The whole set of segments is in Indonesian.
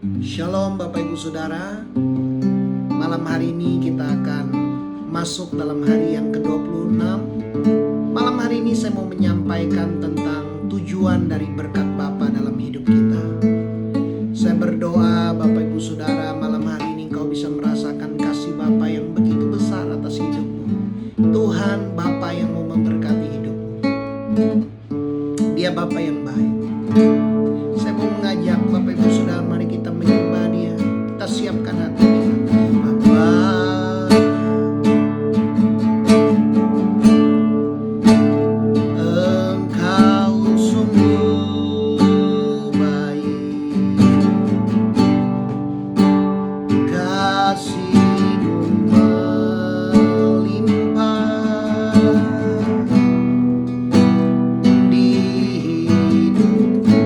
Shalom Bapak Ibu Saudara. Malam hari ini kita akan masuk dalam hari yang ke-26. Malam hari ini saya mau menyampaikan tentang tujuan dari berkat Bapa dalam hidup kita. Saya berdoa Bapak Ibu Saudara, malam hari ini engkau bisa merasakan kasih Bapa yang begitu besar atas hidupmu. Tuhan Bapa yang mau memberkati hidupmu. Dia Bapa yang baik. Saya mau mengajak Bapak Ibu Saudara, mari kita menyembah Dia. Kita siapkan hati kita. Bapa, Engkau sungguh baik, kasih-Mu melimpah di hidupku.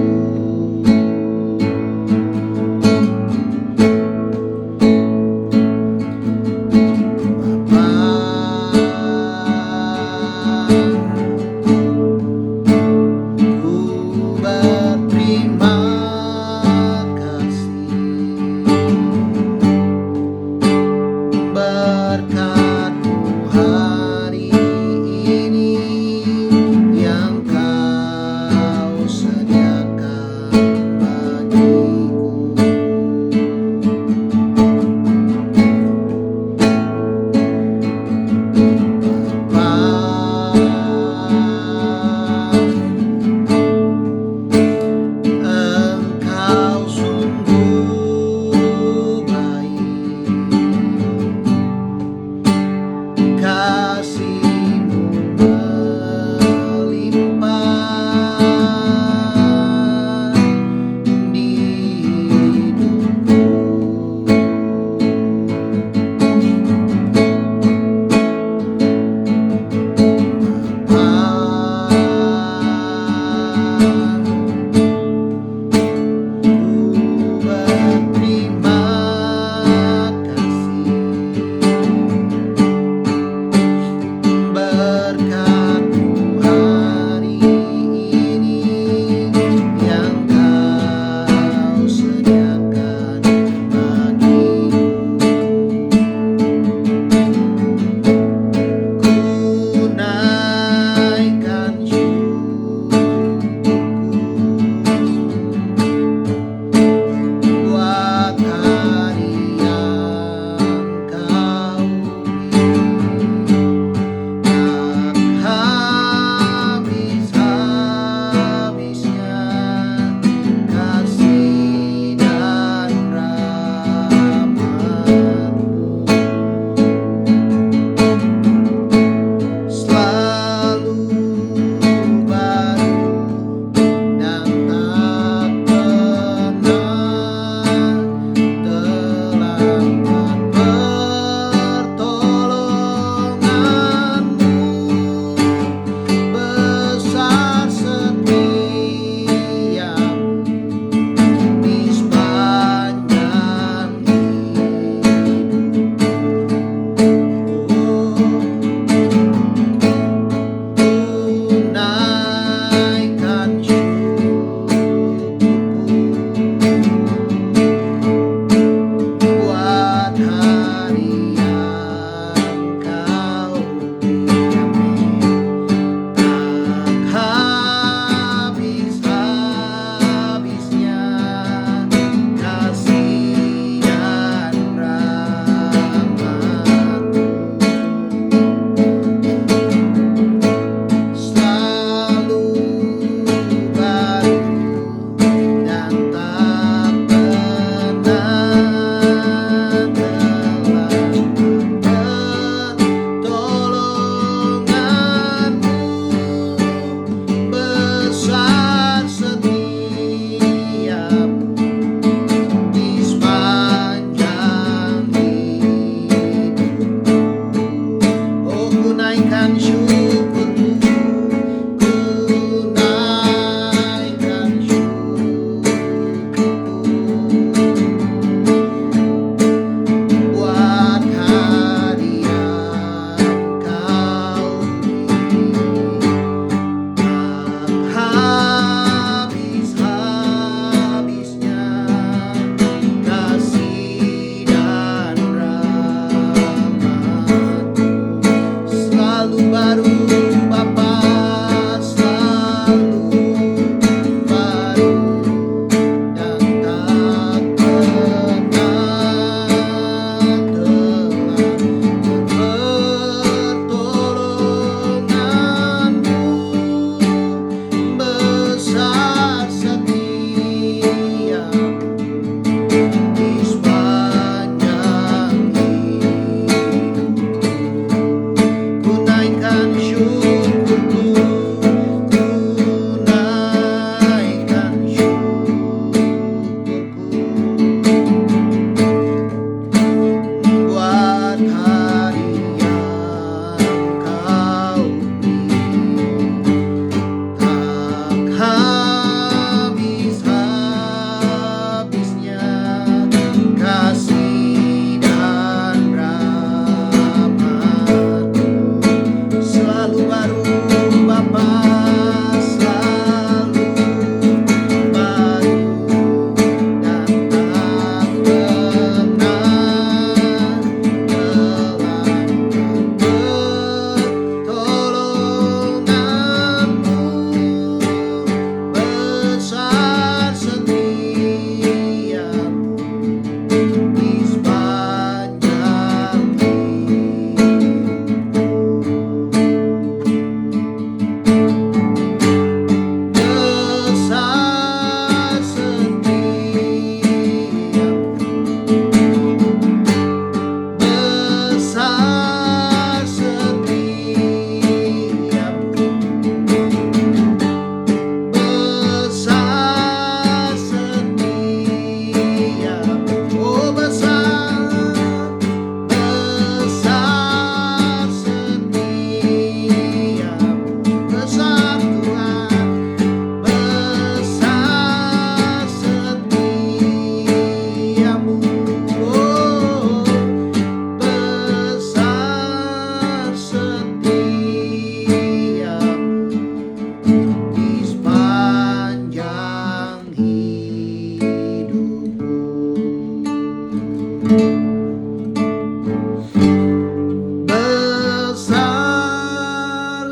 Besar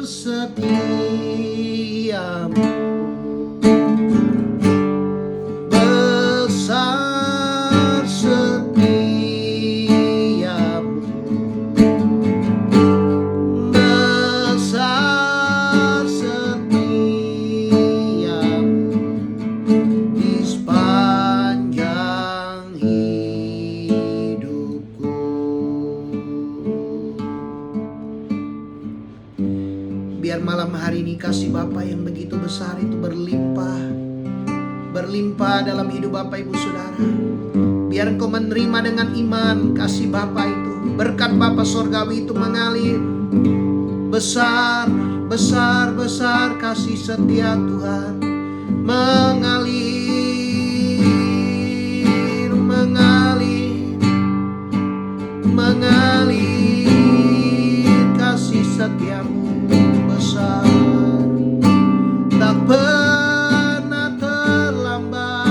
setiamu, besar setiamu, besar setiamu di sepanjang hidupku. Biar malam hari ini kasih Bapa yang begitu besar itu berlimpah dalam hidup Bapak Ibu Saudara. Biar Engkau menerima dengan iman kasih Bapa itu, berkat Bapa Sorgawi itu mengalir. Besar, besar, besar kasih setia Tuhan mengalir, mengalir, mengalir. Kasih setiamu besar, tak pernah terlambat.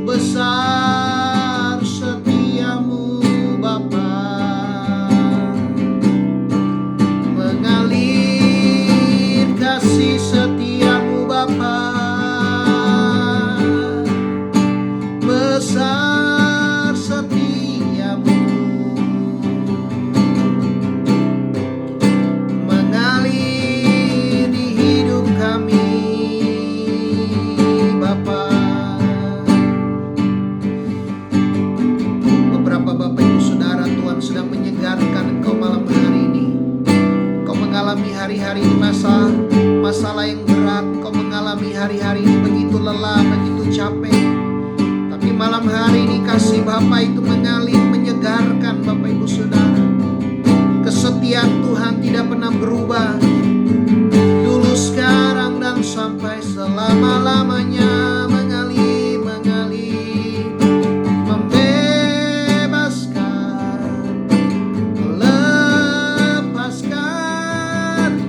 Besar setiamu Bapa, mengalir kasih setiamu Bapa. Besar setiamu, mengalir di hidup kami Bapa. Beberapa Bapak Ibu Saudara, Tuhan sedang menyegarkan engkau malam hari ini. Engkau mengalami hari-hari ini masalah yang berat. Engkau mengalami hari-hari ini begitu lelah, begitu capek. Tapi malam hari ini kasih Bapa itu mengalir, menyegarkan Bapak Ibu Saudara. Kesetiaan Tuhan tidak pernah berubah, dulu, sekarang, dan sampai selama-lamanya. Mengalir, mengalir, membebaskan, melepaskan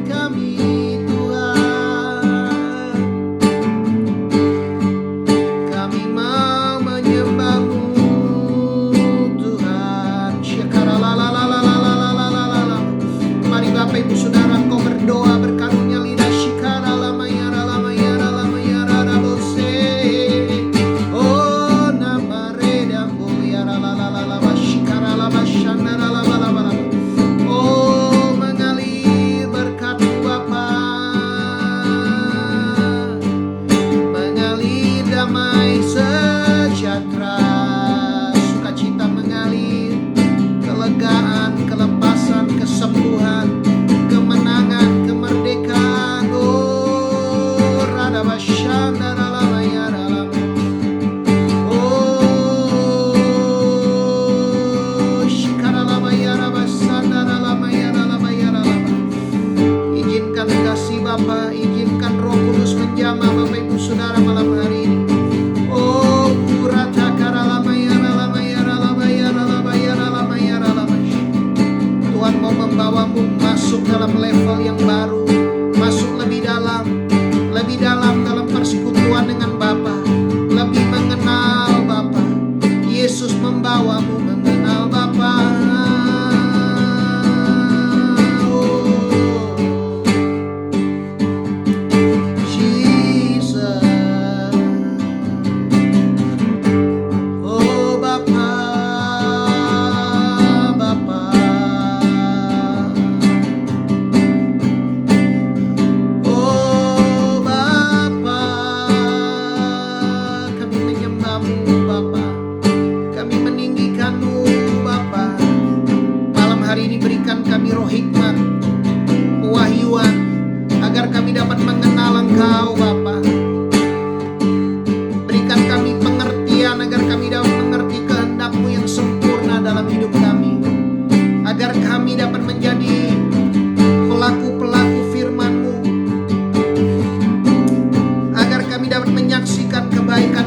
kami Tuhan. Kami mau menyembah-Mu Tuhan. Syakaralalalalalalalalalala. Mari Bapak Ibu Saudara, Engkau berdoa, berkarunia lidah. Shikaralamayaralamayaralamayaralabose. Oh, nama reda muliaralalalala. Shikaralabashanaralabalabala. Oh, mengalir berkat-Mu Bapa, mengalir damai sejahtera, sukacita mengalir, kelegaan, kelepasan, kesembuhan, kemenangan, kemerdekaan. Oh, radabashandaralamayaralam. Oh, shikaralamayarabasandaralamayaralamayaralam. Izinkan kasih Bapa, izinkan Roh Kudus menjamah Bapak Ibu Saudara malam hari ini. Oh, Tuhan mau membawamu masuk dalam level yang baru, masuk lebih dalam dalam persekutuan dengan Bapa, lebih mengenal Bapa. Yesus membawamu mengenal Bapa.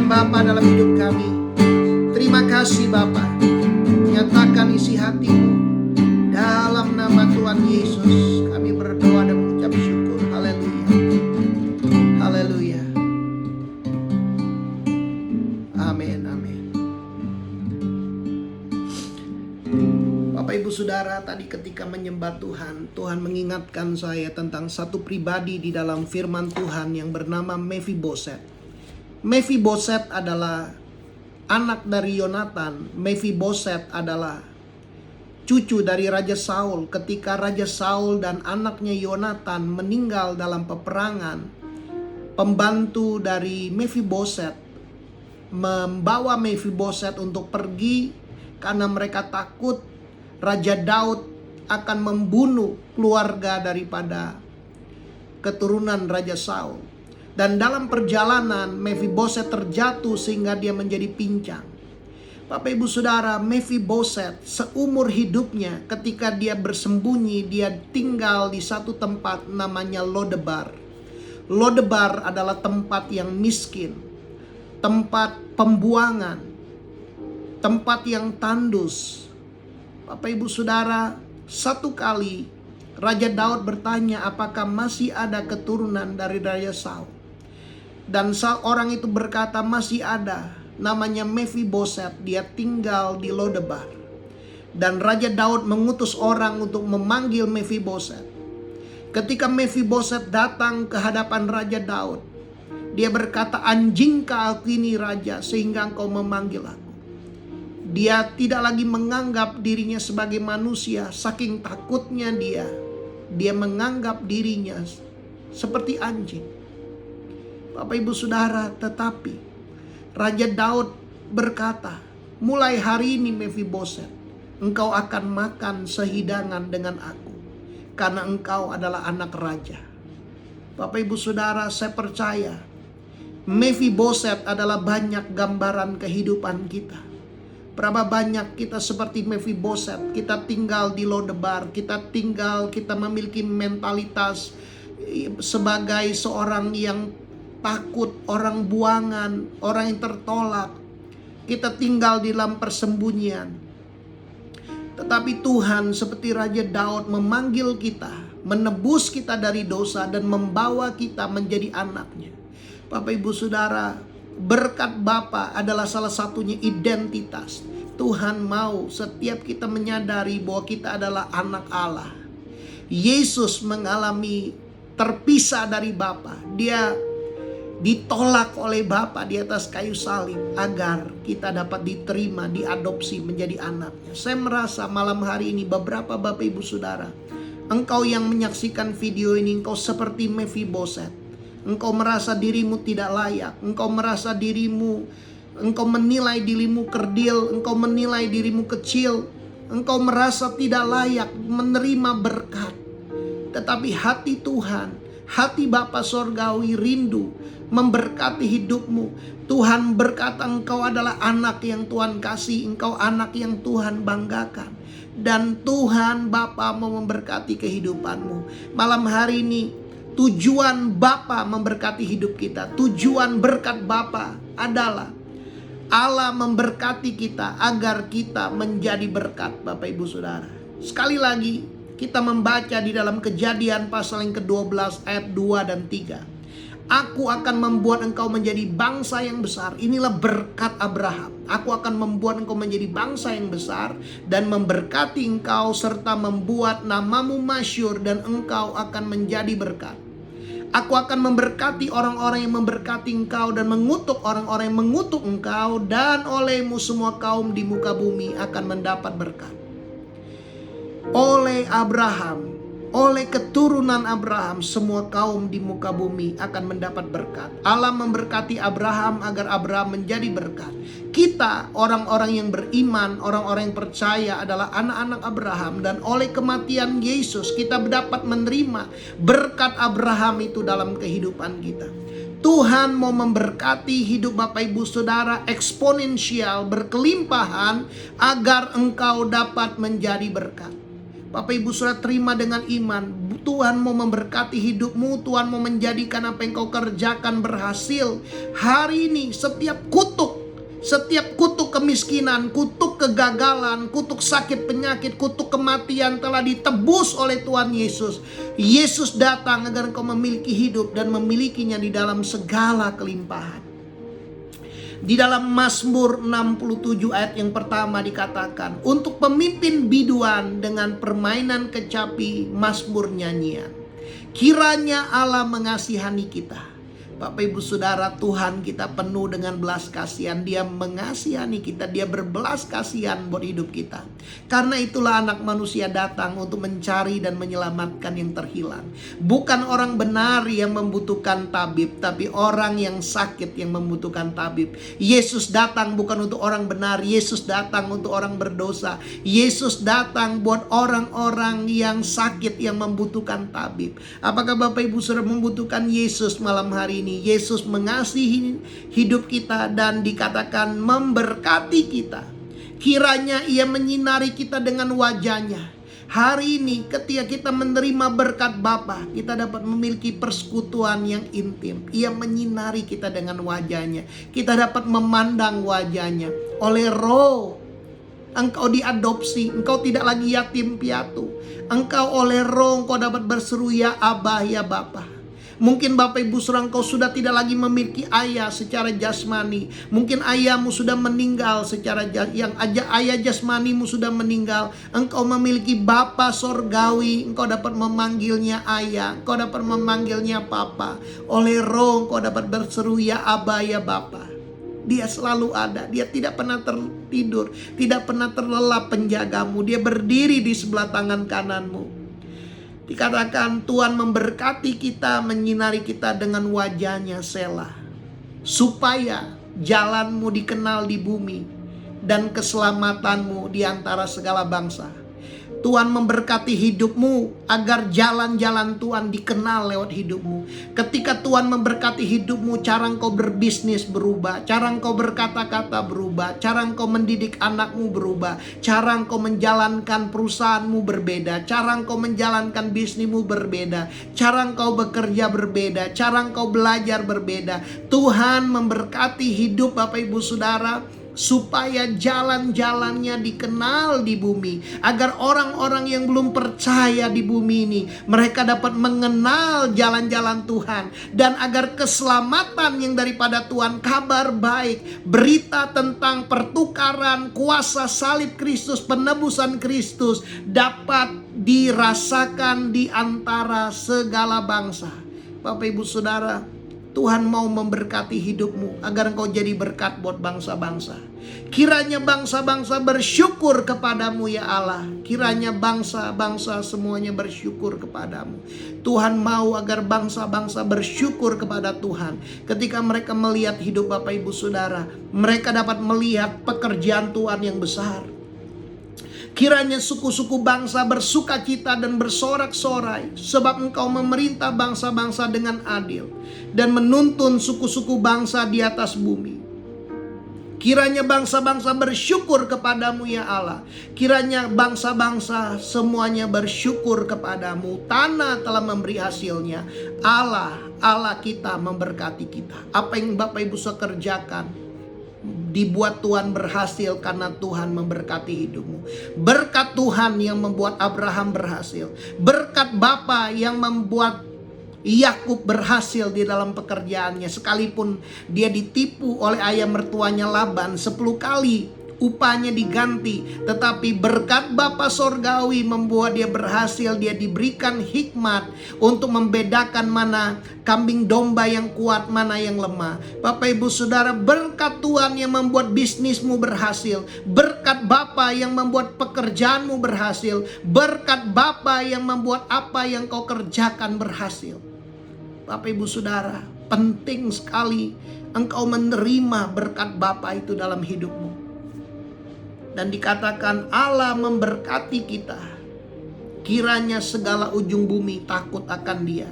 Bapa dalam hidup kami. Terima kasih Bapa, nyatakan isi hati-Mu dalam nama Tuhan Yesus. Kami berdoa dan mengucap syukur. Haleluya, haleluya. Saudara, tadi ketika menyembah Tuhan, Tuhan mengingatkan saya tentang satu pribadi di dalam firman Tuhan yang bernama Mephiboset. Mephiboset adalah anak dari Yonatan. Mephiboset adalah cucu dari Raja Saul. Ketika Raja Saul dan anaknya Yonatan meninggal dalam peperangan, pembantu dari Mephiboset membawa Mephiboset untuk pergi karena mereka takut Raja Daud akan membunuh keluarga daripada keturunan Raja Saul. Dan dalam perjalanan Mephiboset terjatuh sehingga dia menjadi pincang. Bapak Ibu Saudara, Mephiboset seumur hidupnya ketika dia bersembunyi, dia tinggal di satu tempat namanya Lodebar. Lodebar adalah tempat yang miskin, tempat pembuangan, tempat yang tandus. Bapak Ibu Saudara, satu kali Raja Daud bertanya apakah masih ada keturunan dari Raja Saul. Dan orang itu berkata masih ada, namanya Mephiboset, dia tinggal di Lodebar. Dan Raja Daud mengutus orang untuk memanggil Mephiboset. Ketika Mephiboset datang ke hadapan Raja Daud, dia berkata, "Anjingkah aku ini raja sehingga engkau memanggil aku?" Dia tidak lagi menganggap dirinya sebagai manusia, saking takutnya dia menganggap dirinya seperti anjing. Bapak Ibu Saudara, tetapi Raja Daud berkata, "Mulai hari ini Mephiboset, engkau akan makan sehidangan dengan aku, karena engkau adalah anak raja." Bapak Ibu Saudara, saya percaya Mephiboset adalah banyak gambaran kehidupan kita. Berapa banyak kita seperti Mephiboset, kita tinggal di Lodebar, kita memiliki mentalitas sebagai seorang yang takut, orang buangan, orang yang tertolak. Kita tinggal di dalam persembunyian. Tetapi Tuhan seperti Raja Daud memanggil kita, menebus kita dari dosa dan membawa kita menjadi anaknya. Bapak Ibu Saudara, berkat Bapa adalah salah satunya identitas. Tuhan mau setiap kita menyadari bahwa kita adalah anak Allah. Yesus mengalami terpisah dari Bapa. Dia ditolak oleh Bapa di atas kayu salib agar kita dapat diterima, diadopsi menjadi anaknya. Saya merasa malam hari ini beberapa Bapak Ibu Saudara, engkau yang menyaksikan video ini, engkau seperti Mephiboset. Engkau merasa dirimu tidak layak. Engkau menilai dirimu kerdil. Engkau menilai dirimu kecil. Engkau merasa tidak layak menerima berkat. Tetapi hati Tuhan, hati Bapa Sorgawi rindu memberkati hidupmu. Tuhan berkata engkau adalah anak yang Tuhan kasih. Engkau anak yang Tuhan banggakan. Dan Tuhan Bapa mau memberkati kehidupanmu. Malam hari ini tujuan Bapa memberkati hidup kita. Tujuan berkat Bapa adalah Allah memberkati kita agar kita menjadi berkat, Bapak Ibu Saudara. Sekali lagi kita membaca di dalam Kejadian pasal yang ke-12 ayat 2 dan 3. "Aku akan membuat engkau menjadi bangsa yang besar." Inilah berkat Abraham. "Aku akan membuat engkau menjadi bangsa yang besar dan memberkati engkau serta membuat namamu masyhur dan engkau akan menjadi berkat. Aku akan memberkati orang-orang yang memberkati engkau dan mengutuk orang-orang yang mengutuk engkau, dan olehmu semua kaum di muka bumi akan mendapat berkat." Oleh Abraham, oleh keturunan Abraham, semua kaum di muka bumi akan mendapat berkat. Allah memberkati Abraham agar Abraham menjadi berkat. Kita orang-orang yang beriman, orang-orang yang percaya adalah anak-anak Abraham. Dan oleh kematian Yesus kita dapat menerima berkat Abraham itu dalam kehidupan kita. Tuhan mau memberkati hidup Bapak Ibu Saudara eksponensial, berkelimpahan, agar engkau dapat menjadi berkat. Bapak Ibu Saudara, terima dengan iman. Tuhan mau memberkati hidupmu. Tuhan mau menjadikan apa yang kau kerjakan berhasil. Hari ini setiap kutuk kemiskinan, kutuk kegagalan, kutuk sakit penyakit, kutuk kematian telah ditebus oleh Tuhan Yesus. Yesus datang agar engkau memiliki hidup dan memilikinya di dalam segala kelimpahan. Di dalam Mazmur 67 ayat yang pertama dikatakan, untuk pemimpin biduan dengan permainan kecapi Mazmur nyanyian. Kiranya Allah mengasihani kita. Bapak Ibu Saudara, Tuhan kita penuh dengan belas kasihan. Dia mengasihani kita, Dia berbelas kasihan buat hidup kita. Karena itulah Anak Manusia datang untuk mencari dan menyelamatkan yang terhilang. Bukan orang benar yang membutuhkan tabib, tapi orang yang sakit yang membutuhkan tabib. Yesus datang bukan untuk orang benar, Yesus datang untuk orang berdosa. Yesus datang buat orang-orang yang sakit yang membutuhkan tabib. Apakah Bapak Ibu Saudara membutuhkan Yesus malam hari ini? Yesus mengasihi hidup kita dan dikatakan memberkati kita. Kiranya Ia menyinari kita dengan wajahnya. Hari ini ketika kita menerima berkat Bapa, kita dapat memiliki persekutuan yang intim. Ia menyinari kita dengan wajahnya. Kita dapat memandang wajahnya. Oleh Roh engkau diadopsi, engkau tidak lagi yatim piatu. Engkau oleh Roh engkau dapat berseru ya Abah ya Bapa. Mungkin Bapak Ibu Saudara engkau sudah tidak lagi memiliki ayah secara jasmani. Mungkin ayahmu sudah meninggal secara ayah jasmanimu sudah meninggal. Engkau memiliki Bapa sorgawi, engkau dapat memanggilnya ayah, engkau dapat memanggilnya papa. Oleh Roh engkau dapat berseru ya Abah ya Bapa. Dia selalu ada, Dia tidak pernah tertidur, tidak pernah terlelap penjagamu. Dia berdiri di sebelah tangan kananmu. Dikatakan Tuhan memberkati kita, menyinari kita dengan wajahnya Selah. Supaya jalanmu dikenal di bumi dan keselamatanmu di antara segala bangsa. Tuhan memberkati hidupmu agar jalan-jalan Tuhan dikenal lewat hidupmu. Ketika Tuhan memberkati hidupmu, cara engkau berbisnis berubah, cara engkau berkata-kata berubah, cara engkau mendidik anakmu berubah, cara engkau menjalankan perusahaanmu berbeda, cara engkau menjalankan bisnismu berbeda, cara engkau bekerja berbeda, cara engkau belajar berbeda. Tuhan memberkati hidup Bapak Ibu Saudara supaya jalan-jalannya dikenal di bumi, agar orang-orang yang belum percaya di bumi ini mereka dapat mengenal jalan-jalan Tuhan, dan agar keselamatan yang daripada Tuhan, kabar baik, berita tentang pertukaran kuasa salib Kristus, penebusan Kristus dapat dirasakan di antara segala bangsa. Bapak Ibu Saudara, Tuhan mau memberkati hidupmu agar engkau jadi berkat buat bangsa-bangsa. Kiranya bangsa-bangsa bersyukur kepadamu ya Allah. Kiranya bangsa-bangsa semuanya bersyukur kepadamu. Tuhan mau agar bangsa-bangsa bersyukur kepada Tuhan. Ketika mereka melihat hidup Bapak Ibu Saudara, mereka dapat melihat pekerjaan Tuhan yang besar. Kiranya suku-suku bangsa bersuka cita dan bersorak-sorai, sebab engkau memerintah bangsa-bangsa dengan adil dan menuntun suku-suku bangsa di atas bumi. Kiranya bangsa-bangsa bersyukur kepadamu ya Allah. Kiranya bangsa-bangsa semuanya bersyukur kepadamu. Tanah telah memberi hasilnya. Allah kita memberkati kita. Apa yang Bapak Ibu sudah kerjakan dibuat Tuhan berhasil karena Tuhan memberkati hidupmu. Berkat Tuhan yang membuat Abraham berhasil. Berkat Bapa yang membuat Yakub berhasil di dalam pekerjaannya. Sekalipun dia ditipu oleh ayah mertuanya Laban 10 kali upahnya diganti, tetapi berkat Bapa sorgawi membuat dia berhasil. Dia diberikan hikmat untuk membedakan mana kambing domba yang kuat, mana yang lemah. Bapak Ibu Saudara, berkat Tuhan yang membuat bisnismu berhasil, berkat Bapa yang membuat pekerjaanmu berhasil, berkat Bapa yang membuat apa yang kau kerjakan berhasil. Bapak Ibu Saudara, penting sekali engkau menerima berkat Bapa itu dalam hidupmu. Dan dikatakan Allah memberkati kita. Kiranya segala ujung bumi takut akan Dia.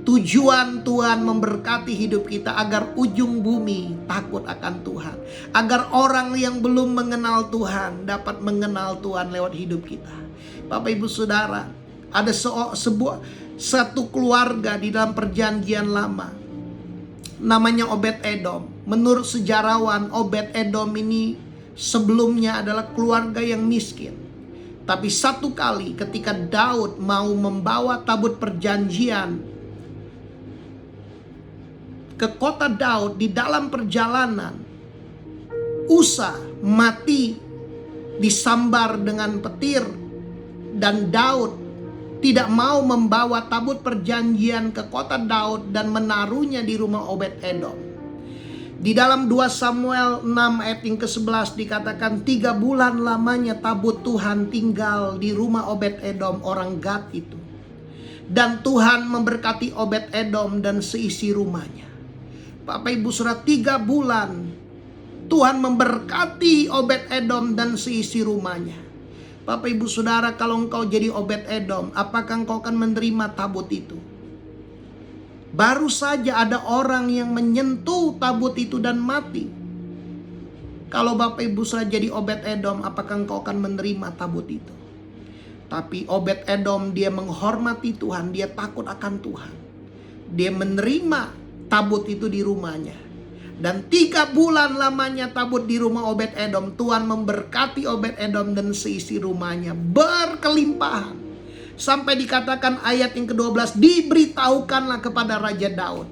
Tujuan Tuhan memberkati hidup kita agar ujung bumi takut akan Tuhan. Agar orang yang belum mengenal Tuhan dapat mengenal Tuhan lewat hidup kita. Bapak Ibu Saudara, ada satu keluarga di dalam perjanjian lama. Namanya Obed Edom. Menurut sejarawan, Obed Edom ini sebelumnya adalah keluarga yang miskin. Tapi satu kali ketika Daud mau membawa tabut perjanjian ke kota Daud, di dalam perjalanan Usa mati disambar dengan petir, dan Daud tidak mau membawa tabut perjanjian ke kota Daud dan menaruhnya di rumah Obed-Edom. Di dalam 2 Samuel 6 ayat yang ke-11 dikatakan 3 bulan lamanya tabut Tuhan tinggal di rumah Obed-Edom orang Gad itu. Dan Tuhan memberkati Obed-Edom dan seisi rumahnya. Bapak Ibu Saudara, 3 bulan Tuhan memberkati Obed-Edom dan seisi rumahnya. Bapak Ibu Saudara, kalau engkau jadi Obed-Edom, apakah engkau akan menerima tabut itu? Baru saja ada orang yang menyentuh tabut itu dan mati. Kalau Bapak Ibu Saudara jadi Obed-Edom, apakah engkau akan menerima tabut itu? Tapi Obed-Edom dia menghormati Tuhan, dia takut akan Tuhan. Dia menerima tabut itu di rumahnya. Dan 3 bulan lamanya tabut di rumah Obed-Edom. Tuhan memberkati Obed-Edom dan seisi rumahnya berkelimpahan. Sampai dikatakan ayat yang ke-12, diberitahukanlah kepada Raja Daud.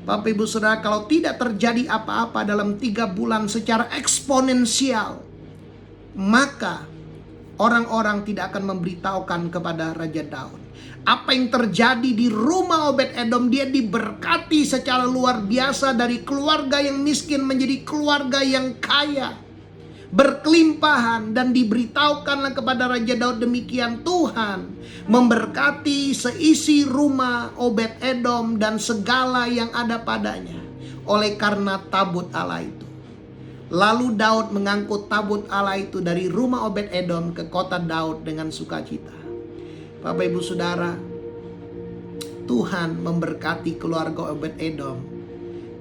Bapak Ibu Saudara, kalau tidak terjadi apa-apa dalam 3 bulan secara eksponensial, maka orang-orang tidak akan memberitahukan kepada Raja Daud. Apa yang terjadi di rumah Obed-Edom, dia diberkati secara luar biasa dari keluarga yang miskin menjadi keluarga yang kaya, berkelimpahan, dan diberitahukanlah kepada Raja Daud demikian, Tuhan memberkati seisi rumah Obed-Edom dan segala yang ada padanya oleh karena tabut Allah itu. Lalu Daud mengangkut tabut Allah itu dari rumah Obed-Edom ke kota Daud dengan sukacita. Bapak Ibu Saudara, Tuhan memberkati keluarga Obed-Edom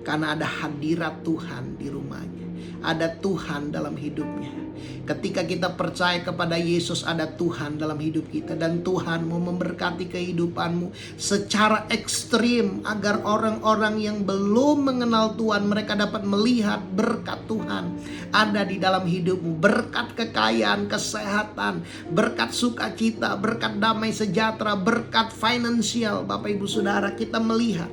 karena ada hadirat Tuhan di rumahnya. Ada Tuhan dalam hidupnya. Ketika kita percaya kepada Yesus, ada Tuhan dalam hidup kita. Dan Tuhan mau memberkati kehidupanmu secara ekstrim, agar orang-orang yang belum mengenal Tuhan, mereka dapat melihat berkat Tuhan ada di dalam hidupmu. Berkat kekayaan, kesehatan, berkat sukacita, berkat damai sejahtera, berkat finansial. Bapak Ibu Saudara, kita melihat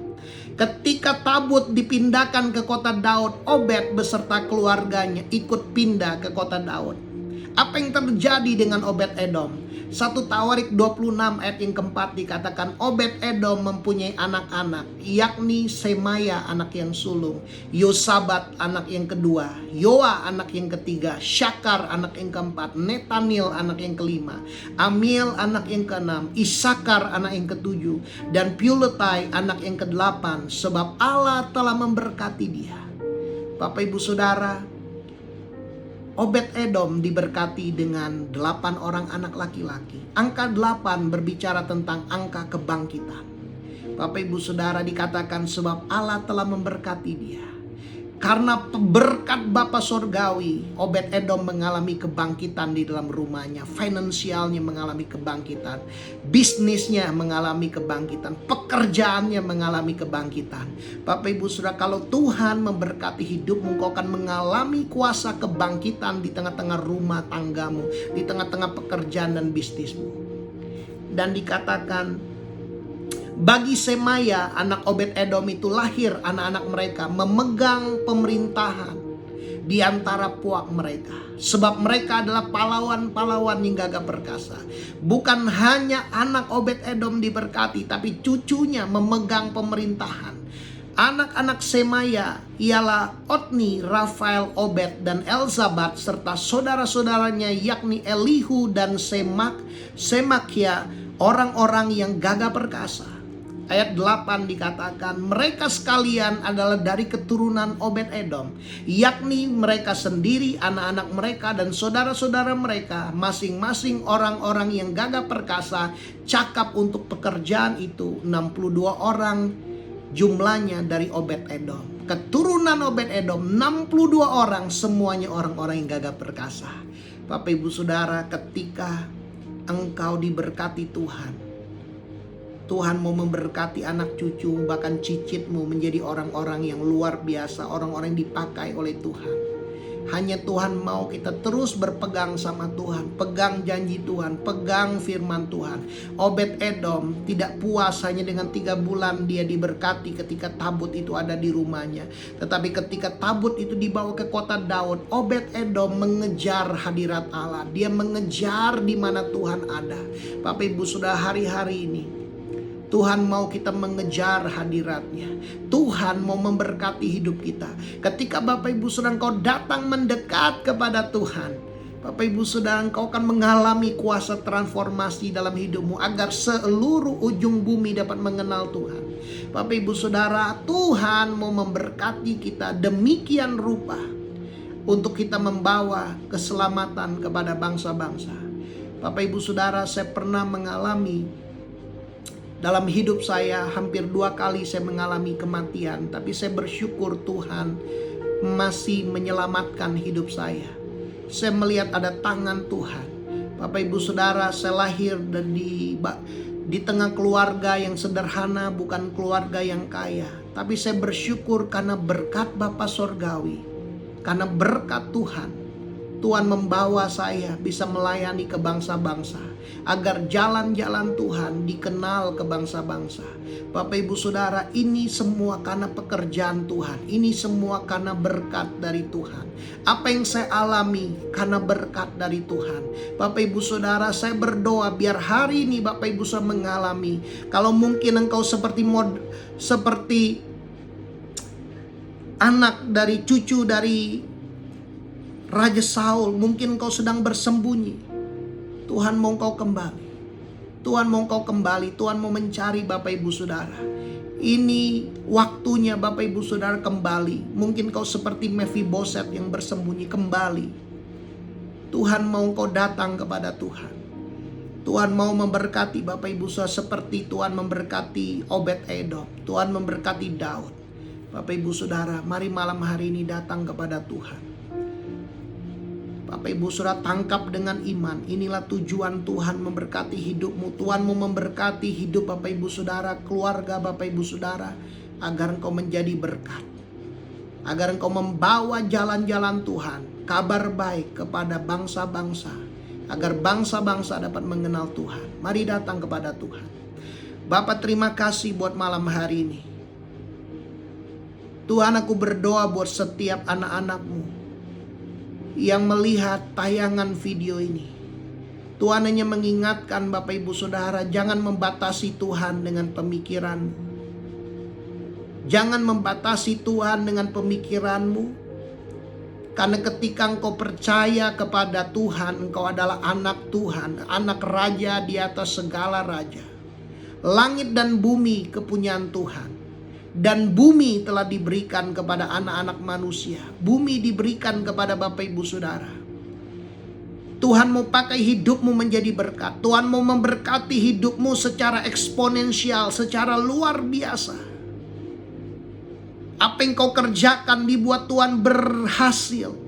ketika tabut dipindahkan ke kota Daud, Obed beserta keluarganya ikut pindah ke kota Daud. Apa yang terjadi dengan Obed-Edom? 1 Tawarik 26 ayat yang keempat dikatakan Obed-Edom mempunyai anak-anak, yakni Semaya anak yang sulung, Yosabat anak yang kedua, Yoa anak yang ketiga, Syakar anak yang keempat, Netanil anak yang kelima, Amiel anak yang keenam, Isakar anak yang ketujuh, dan Piuletai anak yang kedelapan, sebab Allah telah memberkati dia. Bapak Ibu Saudara, Obed-Edom diberkati dengan 8 orang anak laki-laki. Angka 8 berbicara tentang angka kebangkitan. Bapak Ibu Saudara, dikatakan sebab Allah telah memberkati dia. Karena berkat Bapa Sorgawi, Obed-Edom mengalami kebangkitan di dalam rumahnya. Finansialnya mengalami kebangkitan. Bisnisnya mengalami kebangkitan. Pekerjaannya mengalami kebangkitan. Bapak Ibu Saudara, kalau Tuhan memberkati hidupmu, kau akan mengalami kuasa kebangkitan di tengah-tengah rumah tanggamu, di tengah-tengah pekerjaan dan bisnismu. Dan dikatakan, bagi Semaya anak Obed-Edom itu lahir anak-anak mereka memegang pemerintahan di antara puak mereka. Sebab mereka adalah pahlawan-pahlawan yang gagah perkasa. Bukan hanya anak Obed-Edom diberkati, tapi cucunya memegang pemerintahan. Anak-anak Semaya ialah Otni, Rafael, Obed, dan Elzabad serta saudara-saudaranya yakni Elihu dan Semakia, orang-orang yang gagah perkasa. Ayat 8 dikatakan mereka sekalian adalah dari keturunan Obed-Edom, yakni mereka sendiri, anak-anak mereka dan saudara-saudara mereka, masing-masing orang-orang yang gagah perkasa, cakap untuk pekerjaan itu. 62 orang jumlahnya dari Obed-Edom. Keturunan Obed-Edom 62 orang, semuanya orang-orang yang gagah perkasa. Bapak Ibu Saudara, ketika engkau diberkati Tuhan, Tuhan mau memberkati anak cucu, bahkan cicitmu menjadi orang-orang yang luar biasa, orang-orang yang dipakai oleh Tuhan. Hanya Tuhan mau kita terus berpegang sama Tuhan, pegang janji Tuhan, pegang firman Tuhan. Obed-Edom tidak puas hanya dengan 3 bulan dia diberkati ketika tabut itu ada di rumahnya. Tetapi ketika tabut itu dibawa ke kota Daud, Obed-Edom mengejar hadirat Allah. Dia mengejar di mana Tuhan ada. Bapak Ibu Saudara, hari-hari ini Tuhan mau kita mengejar hadiratnya. Tuhan mau memberkati hidup kita. Ketika Bapak Ibu Saudara engkau datang mendekat kepada Tuhan, Bapak Ibu Saudara engkau akan mengalami kuasa transformasi dalam hidupmu agar seluruh ujung bumi dapat mengenal Tuhan. Bapak Ibu Saudara, Tuhan mau memberkati kita demikian rupa untuk kita membawa keselamatan kepada bangsa-bangsa. Bapak Ibu Saudara, saya pernah mengalami dalam hidup saya hampir 2 kali saya mengalami kematian. Tapi saya bersyukur Tuhan masih menyelamatkan hidup saya. Saya melihat ada tangan Tuhan. Bapak Ibu Saudara, saya lahir di tengah keluarga yang sederhana, bukan keluarga yang kaya. Tapi saya bersyukur karena berkat Bapa Sorgawi, karena berkat Tuhan, Tuhan membawa saya bisa melayani ke bangsa-bangsa, agar jalan-jalan Tuhan dikenal ke bangsa-bangsa. Bapak Ibu Saudara, ini semua karena pekerjaan Tuhan. Ini semua karena berkat dari Tuhan. Apa yang saya alami karena berkat dari Tuhan. Bapak Ibu Saudara, saya berdoa biar hari ini Bapak Ibu Saudara mengalami. Kalau mungkin engkau seperti anak dari cucu dari Raja Saul, mungkin kau sedang bersembunyi. Tuhan mau kau kembali. Tuhan mau kau kembali. Tuhan mau mencari Bapak Ibu Saudara. Ini waktunya Bapak Ibu Saudara kembali. Mungkin kau seperti Mephiboset yang bersembunyi, kembali. Tuhan mau kau datang kepada Tuhan. Tuhan mau memberkati Bapak Ibu Saudara seperti Tuhan memberkati Obed-Edom. Tuhan memberkati Daud. Bapak Ibu Saudara, mari malam hari ini datang kepada Tuhan. Bapak Ibu Saudara, tangkap dengan iman. Inilah tujuan Tuhan memberkati hidupmu. Tuhan mau memberkati hidup Bapak Ibu Saudara, keluarga Bapak Ibu Saudara, agar engkau menjadi berkat. Agar engkau membawa jalan-jalan Tuhan, kabar baik kepada bangsa-bangsa, agar bangsa-bangsa dapat mengenal Tuhan. Mari datang kepada Tuhan. Bapa, terima kasih buat malam hari ini. Tuhan, aku berdoa buat setiap anak-anak-Mu yang melihat tayangan video ini. Tuhan hanya mengingatkan Bapak Ibu Saudara, jangan membatasi Tuhan dengan pemikiran. Jangan membatasi Tuhan dengan pemikiranmu. Karena ketika engkau percaya kepada Tuhan, engkau adalah anak Tuhan, anak raja di atas segala raja. Langit dan bumi kepunyaan Tuhan. Dan bumi telah diberikan kepada anak-anak manusia. Bumi diberikan kepada Bapak Ibu Saudara. Tuhan mau pakai hidupmu menjadi berkat. Tuhan mau memberkati hidupmu secara eksponensial, secara luar biasa. Apa yang kau kerjakan dibuat Tuhan berhasil.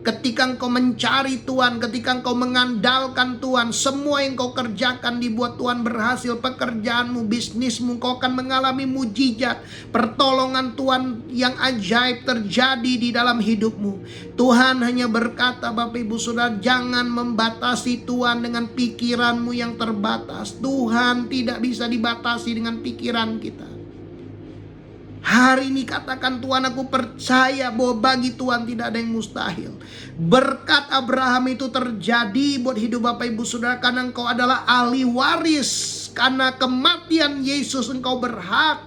Ketika engkau mencari Tuhan, ketika engkau mengandalkan Tuhan, semua yang kau kerjakan dibuat Tuhan berhasil. Pekerjaanmu, bisnismu, kau akan mengalami mujizat. Pertolongan Tuhan yang ajaib terjadi di dalam hidupmu. Tuhan hanya berkata, Bapak Ibu Saudara, jangan membatasi Tuhan dengan pikiranmu yang terbatas. Tuhan tidak bisa dibatasi dengan pikiran kita. Hari ini katakan, Tuhan, aku percaya bahwa bagi Tuhan tidak ada yang mustahil. Berkat Abraham itu terjadi buat hidup Bapak Ibu Saudara, karena engkau adalah ahli waris. Karena kematian Yesus engkau berhak.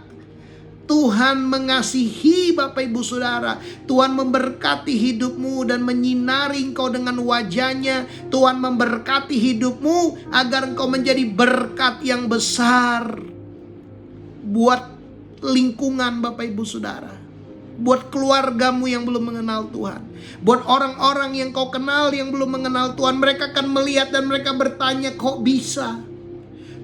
Tuhan mengasihi Bapak Ibu Saudara. Tuhan memberkati hidupmu dan menyinari engkau dengan wajahnya. Tuhan memberkati hidupmu agar engkau menjadi berkat yang besar buat lingkungan Bapak Ibu Saudara, buat keluargamu yang belum mengenal Tuhan, buat orang-orang yang kau kenal yang belum mengenal Tuhan. Mereka akan melihat dan mereka bertanya, kok bisa?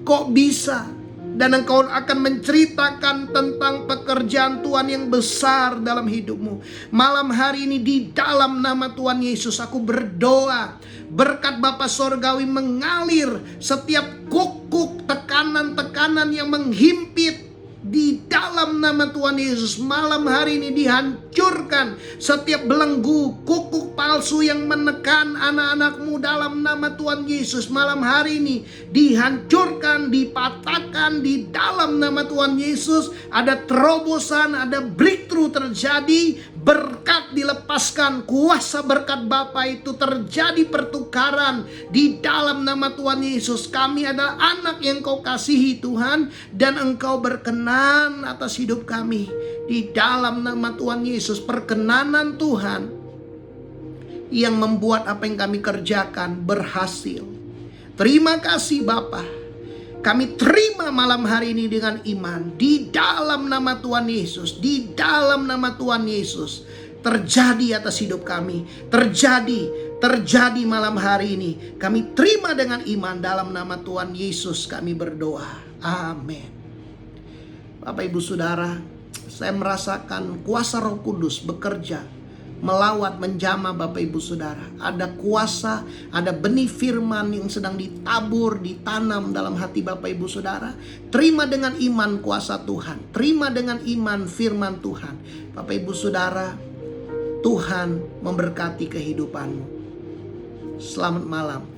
Kok bisa? Dan engkau akan menceritakan tentang pekerjaan Tuhan yang besar dalam hidupmu. Malam hari ini di dalam nama Tuhan Yesus aku berdoa, berkat Bapa Sorgawi mengalir setiap kukuk tekanan-tekanan yang menghimpit di dalam nama Tuhan Yesus. Malam hari ini dihancurkan setiap belenggu, kukuk palsu yang menekan anak-anakmu dalam nama Tuhan Yesus. Malam hari ini dihancurkan, dipatahkan di dalam nama Tuhan Yesus. Ada terobosan, ada breakthrough terjadi, berkat dilepaskan, kuasa berkat Bapa itu terjadi pertukaran di dalam nama Tuhan Yesus. Kami adalah anak yang Kau kasihi Tuhan, dan Engkau berkenan atas hidup kami di dalam nama Tuhan Yesus. Perkenanan Tuhan yang membuat apa yang kami kerjakan berhasil. Terima kasih Bapa. Kami terima malam hari ini dengan iman di dalam nama Tuhan Yesus. Di dalam nama Tuhan Yesus terjadi atas hidup kami. Terjadi malam hari ini. Kami terima dengan iman dalam nama Tuhan Yesus kami berdoa. Amin. Bapak Ibu Saudara, saya merasakan kuasa Roh Kudus bekerja, melawat, menjamah Bapak Ibu Saudara. Ada kuasa, ada benih firman yang sedang ditabur, ditanam dalam hati Bapak Ibu Saudara. Terima dengan iman kuasa Tuhan. Terima dengan iman firman Tuhan. Bapak Ibu Saudara, Tuhan memberkati kehidupanmu. Selamat malam.